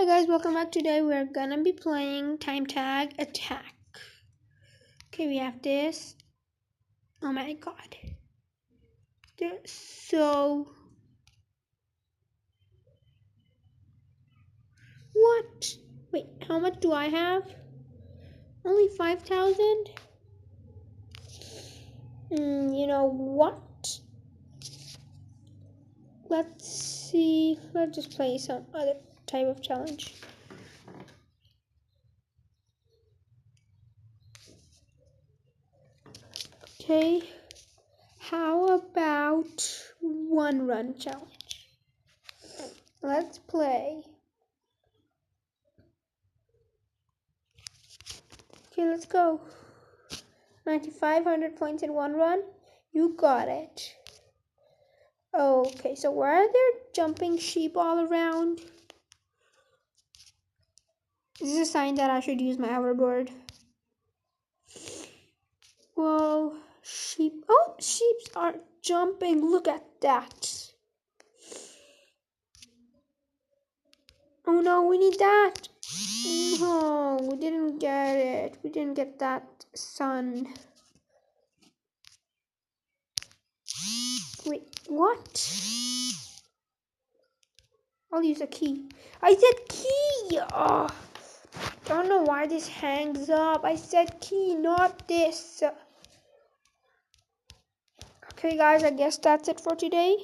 Hi guys, welcome back. Today we're gonna be playing time tag attack. Okay, we have this. Oh my god. They're so... What? Wait, how much do I have? Only 5,000? You know what? Let's see. Let's just play some other type of challenge. Okay, how about one run challenge? Let's play. Okay, let's go. 9,500 points in one run. You got it. Okay, so why are there jumping sheep all around? This is a sign that I should use my hoverboard. Whoa, sheep. Oh, sheep are jumping. Look at that. Oh no, we need that. No, we didn't get it. We didn't get that sun. Wait, what? I'll use a key. I said key! Oh, don't know why this hangs up. I said key, not this. Okay, guys, I guess that's it for today.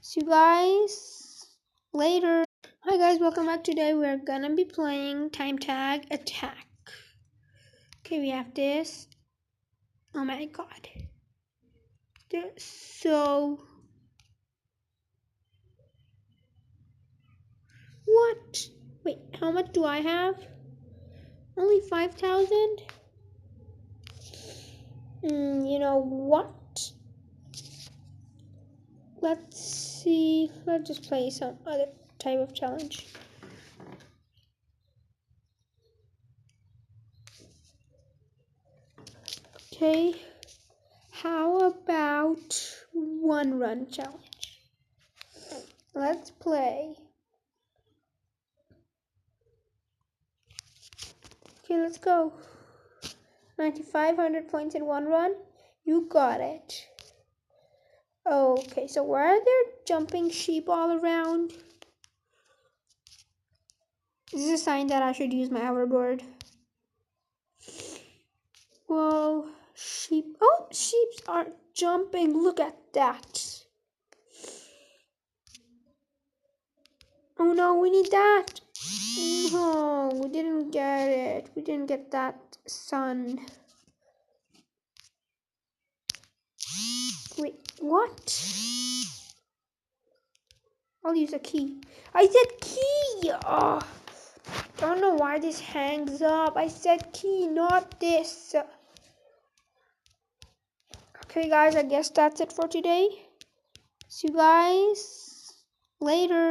See you guys later. Hi, guys, welcome back. Today we're gonna be playing time tag attack. Okay, we have this. Oh my god. They're so... What? Wait, how much do I have? Only 5,000? You know what? Let's see. Let's just play some other type of challenge. Okay, how about one run challenge? Let's play. Okay, let's go. 9,500 points in one run. You got it. Okay, so why are there jumping sheep all around? This is a sign that I should use my hoverboard. Whoa, sheep. Oh, sheep are jumping. Look at that. Oh no, we need that. No, we didn't get it. We didn't get that sun. Wait, what? I'll use a key. I said key! Oh, don't know why this hangs up. I said key, not this. Okay, guys, I guess that's it for today. See you guys later.